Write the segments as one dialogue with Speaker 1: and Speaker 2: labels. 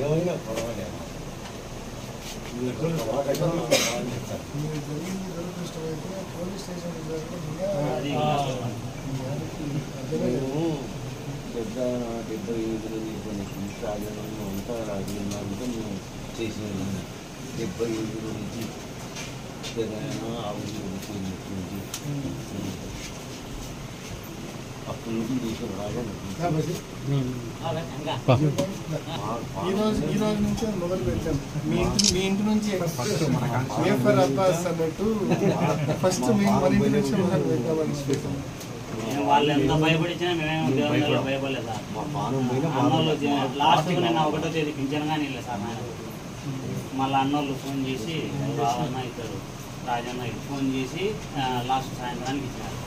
Speaker 1: ఏమైనా పర్వాలేదు police station పెద్ద 75 నుంచి రాజధాని అంతా రాజకీయంగా మేము చేసినది 75 నుంచి తెలంగాణ ఆవులు నుంచి అప్పటి నుంచి చేసిన రాజధాని ఈ రోజు నుంచి మొదలు పెట్టాం. మీ ఇంటి నుంచి ఏఫర్ అబ్బాస్ అన్నట్టు ఫస్ట్ మేము మన ఇంటి నుంచి మొదలు పెట్టామని
Speaker 2: వాళ్ళు ఎంత భయపడిచ్చినా మేమేమో దేవుళ్ళ భయపడలేదు సార్. లాస్ట్ నేను 1వ తేదీ పింఛన్ కానీ వెళ్ళలేదు సార్. ఆయన మళ్ళీ అన్నోళ్ళు ఫోన్ చేసి రావన్న ఇద్దరు రాజన్న ఫోన్ చేసి లాస్ట్ సాయంత్రానికి ఇచ్చినారు.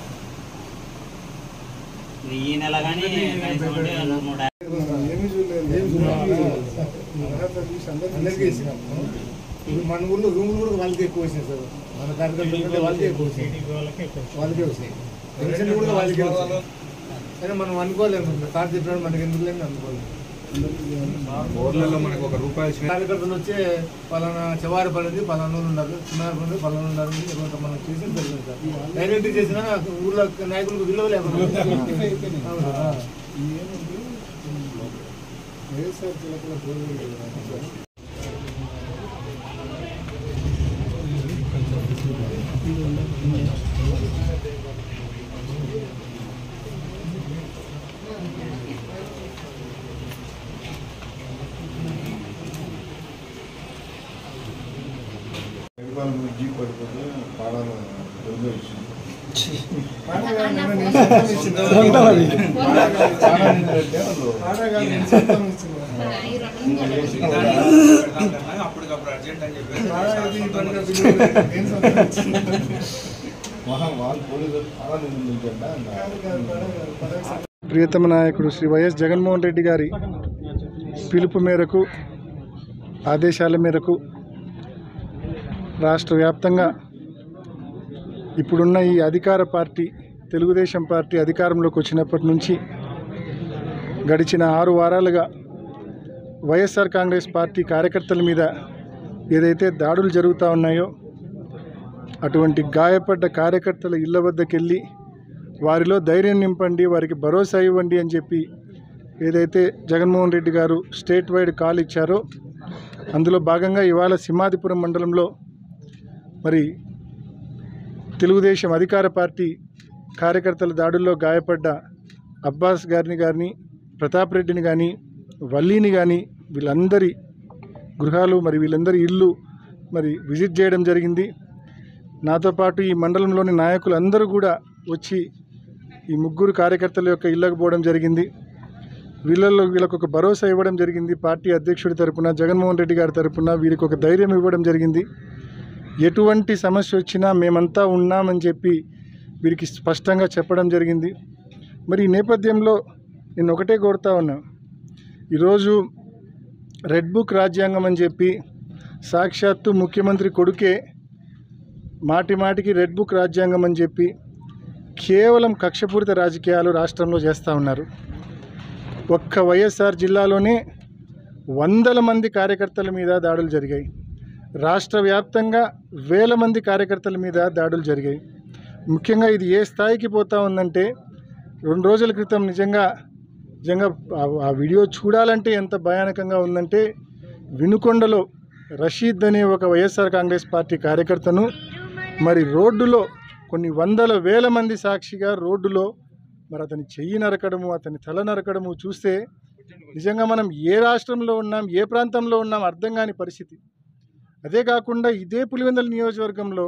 Speaker 2: ఈ నెల కానీ
Speaker 1: మన ఊళ్ళో రూములు కూడా వాళ్ళకి ఎక్కువ వచ్చినాయి సార్. మన కార్యక్రమం వాళ్ళకే ఎక్కువ వచ్చినాయి, వాళ్ళకే వచ్చినాయి. పెన్షన్లు కూడా వాళ్ళకే వచ్చాయి. కానీ మనం అనుకోలేము, సార్ చెప్పినప్పుడు మనకి ఎందుకు లేని అనుకోలేము. ఊర్లలో మనకు ₹1 కార్యకర్తలు వచ్చే పలానా చెవారి పడింది, పలానా ఉన్నారు, చిన్న పలానా ఉన్నారు, మనం చేసి జరిగింది సార్. డైరెక్ట్ చేసినా ఊళ్ళో నాయకులకు విలువ లేకుండా జీప్ పడిపోతే పాడాలు ప్రియతమ నాయకుడు శ్రీ వైఎస్ జగన్మోహన్ రెడ్డి గారి పిలుపు మేరకు, ఆదేశాల మేరకు రాష్ట్ర వ్యాప్తంగా ఇప్పుడున్న ఈ అధికార పార్టీ తెలుగుదేశం పార్టీ అధికారంలోకి వచ్చినప్పటి నుంచి గడిచిన 6 వారాలుగా వైఎస్ఆర్ కాంగ్రెస్ పార్టీ కార్యకర్తల మీద ఏదైతే దాడులు జరుగుతూ ఉన్నాయో అటువంటి గాయపడ్డ కార్యకర్తల ఇళ్ల వద్దకు వెళ్ళి వారిలో ధైర్యం నింపండి, వారికి భరోసా ఇవ్వండి అని చెప్పి ఏదైతే జగన్మోహన్ రెడ్డి గారు స్టేట్ వైడ్ కాల్ ఇచ్చారో అందులో భాగంగా ఇవాళ సింహాదిపురం మండలంలో మరి తెలుగుదేశం అధికార పార్టీ కార్యకర్తల దాడుల్లో గాయపడ్డ అబ్బాస్ గారిని ప్రతాప్ రెడ్డిని కానీ వల్లీని కానీ వీళ్ళందరి గృహాలు మరి వీళ్ళందరి ఇళ్ళు మరి విజిట్ చేయడం జరిగింది. నాతో పాటు ఈ మండలంలోని నాయకులు అందరూ కూడా వచ్చి ఈ 3 కార్యకర్తల యొక్క ఇళ్ళకు పోవడం జరిగింది. వీళ్ళకు ఒక భరోసా ఇవ్వడం జరిగింది. పార్టీ అధ్యక్షుడి తరపున జగన్మోహన్ రెడ్డి గారి తరపున వీరికి ఒక ధైర్యం ఇవ్వడం జరిగింది. ఎటువంటి సమస్య వచ్చినా మేమంతా ఉన్నామని చెప్పి వీరికి స్పష్టంగా చెప్పడం జరిగింది. మరి ఈ నేపథ్యంలో నేను ఒకటే కోరుతా ఉన్నా, ఈరోజు రెడ్ బుక్ రాజ్యాంగం అని చెప్పి సాక్షాత్తు ముఖ్యమంత్రి కొడుకే మాటిమాటికి రెడ్ బుక్ రాజ్యాంగం అని చెప్పి కేవలం కక్షపూరిత రాజకీయాలు రాష్ట్రంలో చేస్తూ ఉన్నారు. ఒక్క వైఎస్ఆర్ జిల్లాలోనే 100 మంది కార్యకర్తల మీద దాడులు జరిగాయి. రాష్ట్ర వ్యాప్తంగా 1000 మంది కార్యకర్తల మీద దాడులు జరిగాయి. ముఖ్యంగా ఇది ఏ స్థాయికి పోతా ఉందంటే 2 రోజుల క్రితం నిజంగా ఆ వీడియో చూడాలంటే ఎంత భయానకంగా ఉందంటే వినుకొండలో రషీద్ అనే ఒక వైఎస్ఆర్ కాంగ్రెస్ పార్టీ కార్యకర్తను మరి రోడ్డులో కొన్ని 100,000 మంది సాక్షిగా రోడ్డులో మరి అతని చెయ్యి నరకడము, అతని తల నరకడము చూస్తే నిజంగా మనం ఏ రాష్ట్రంలో ఉన్నాం, ఏ ప్రాంతంలో ఉన్నాం అర్థం కాని పరిస్థితి. అదే కాకుండా ఇదే పులివెందుల నియోజకవర్గంలో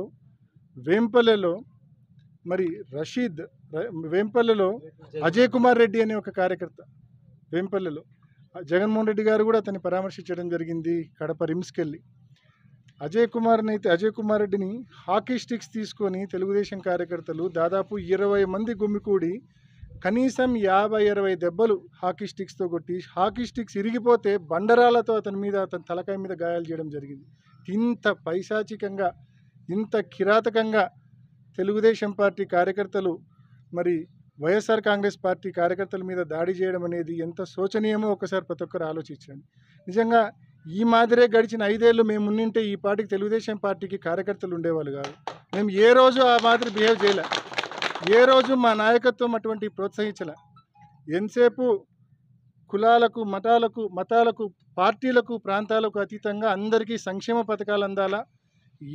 Speaker 1: వేంపల్లెలో మరి వేంపల్లెలో అజయ్ కుమార్ రెడ్డి అనే ఒక కార్యకర్త వేంపల్లెలో జగన్మోహన్ రెడ్డి గారు కూడా అతన్ని పరామర్శించడం జరిగింది. కడప రిమ్స్కి వెళ్ళి అజయ్ కుమార్ రెడ్డిని హాకీ స్టిక్స్ తీసుకొని తెలుగుదేశం కార్యకర్తలు దాదాపు 20 మంది గుమ్మికూడి కనీసం 50-60 దెబ్బలు హాకీ స్టిక్స్తో కొట్టి హాకీ స్టిక్స్ ఇరిగిపోతే బండరాలతో అతని తలకాయ మీద గాయాలు చేయడం జరిగింది. ఇంత పైశాచికంగా, ఇంత కిరాతకంగా తెలుగుదేశం పార్టీ కార్యకర్తలు మరి వైఎస్ఆర్ కాంగ్రెస్ పార్టీ కార్యకర్తల మీద దాడి చేయడం అనేది ఎంత శోచనీయమో ఒకసారి ప్రతి ఒక్కరు ఆలోచించండి. నిజంగా ఈ మాదిరే గడిచిన 5 ఏళ్ళు మేము ఉన్నింటే ఈ పార్టీకి తెలుగుదేశం పార్టీకి కార్యకర్తలు ఉండేవాళ్ళు కాదు. మేము ఏ రోజు ఆ మాదిరి బిహేవ్ చేయలే, ఏ రోజు మా నాయకత్వం అటువంటి ప్రోత్సహించలే. ఎంతసేపు కులాలకు మతాలకు పార్టీలకు ప్రాంతాలకు అతీతంగా అందరికీ సంక్షేమ పథకాలు అందాలా,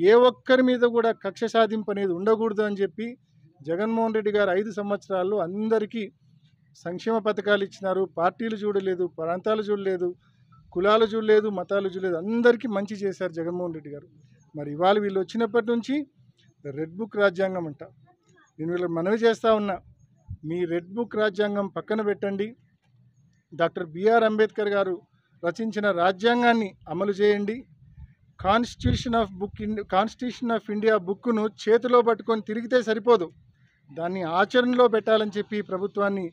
Speaker 1: ఏ ఒక్కరి మీద కూడా కక్ష సాధింపు అనేది ఉండకూడదు అని చెప్పి జగన్మోహన్ రెడ్డి గారు 5 సంవత్సరాల్లో అందరికీ సంక్షేమ పథకాలు ఇచ్చినారు. పార్టీలు చూడలేదు, ప్రాంతాలు చూడలేదు, కులాలు చూడలేదు, మతాలు చూడలేదు, అందరికీ మంచి చేశారు జగన్మోహన్ రెడ్డి గారు. మరి ఇవాళ వీళ్ళు వచ్చినప్పటి నుంచి రెడ్ బుక్ రాజ్యాంగం అంట. నేను వీళ్ళకి మనవి చేస్తూ ఉన్నా, మీ రెడ్ బుక్ రాజ్యాంగం పక్కన పెట్టండి. డాక్టర్ బిఆర్ అంబేద్కర్ గారు రచించిన రాజ్యాంగాన్ని అమలు చేయండి. కాన్స్టిట్యూషన్ ఆఫ్ ఇండియా బుక్ను చేతిలో పట్టుకొని తిరిగితే సరిపోదు, దాన్ని ఆచరణలో పెట్టాలని చెప్పి ప్రభుత్వాన్ని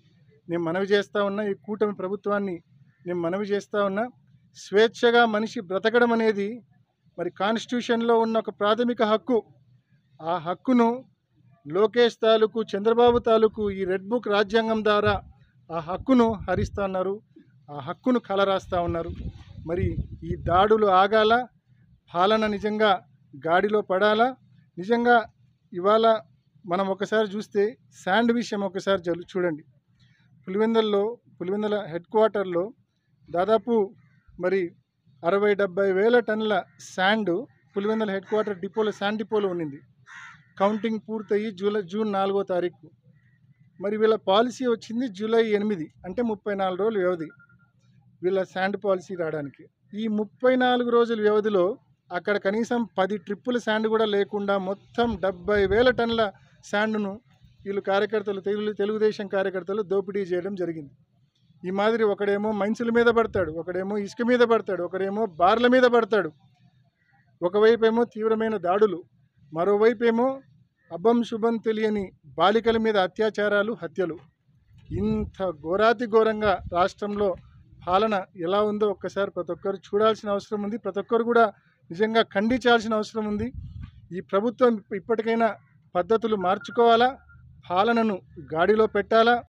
Speaker 1: నేను మనవి చేస్తూ ఉన్నా. ఈ కూటమి ప్రభుత్వాన్ని నేను మనవి చేస్తూ ఉన్నా. స్వేచ్ఛగా మనిషి బ్రతకడం అనేది మరి కాన్స్టిట్యూషన్లో ఉన్న ఒక ప్రాథమిక హక్కు. ఆ హక్కును లోకేష్ తాలూకు, చంద్రబాబు తాలూకు ఈ రెడ్ బుక్ రాజ్యాంగం ద్వారా ఆ హక్కును హరిస్తూ ఉన్నారు, ఆ హక్కును కలరాస్తూ ఉన్నారు. మరి ఈ దాడులు ఆగాల, పాలన నిజంగా గాడిలో పడాలా. నిజంగా ఇవాళ మనం ఒకసారి చూస్తే శాండ్ విషయం ఒకసారి చూడండి. పులివెందుల హెడ్ క్వార్టర్లో దాదాపు మరి 60-70 వేల టన్నుల శాండ్ పులివెందుల హెడ్ క్వార్టర్ డిపోలో, శాండ్ డిపోలో ఉన్నింది. కౌంటింగ్ పూర్తయి జూన్ 4వ తారీఖు. మరి వీళ్ళ పాలసీ వచ్చింది జూలై 8, అంటే 34 రోజుల వ్యవధి వీళ్ళ శాండ్ పాలసీ రావడానికి. ఈ 34 రోజుల వ్యవధిలో అక్కడ కనీసం 10 ట్రిప్పుల శాండ్ కూడా లేకుండా మొత్తం 70,000 టన్నుల శాండ్ను వీళ్ళు కార్యకర్తలు, తెలుగుదేశం కార్యకర్తలు దోపిడీ చేయడం జరిగింది. ఈ మాదిరి ఒకడేమో మైన్సుల మీద పడతాడు, ఒకడేమో ఇసుక మీద పడతాడు, ఒకడేమో బార్ల మీద పడతాడు. ఒకవైపేమో తీవ్రమైన దాడులు, మరోవైపేమో అబ్బం శుభం తెలియని బాలికల మీద అత్యాచారాలు, హత్యలు. ఇంత ఘోరాతి ఘోరంగా రాష్ట్రంలో పాలన ఎలా ఉందో ఒక్కసారి ప్రతి ఒక్కరు చూడాల్సిన అవసరం ఉంది. ప్రతి ఒక్కరు కూడా నిజంగా ఖండించాల్సిన అవసరం ఉంది. ఈ ప్రభుత్వం ఇప్పటికైనా పద్ధతులు మార్చుకోవాలా, పాలనను గాడిలో పెట్టాలా.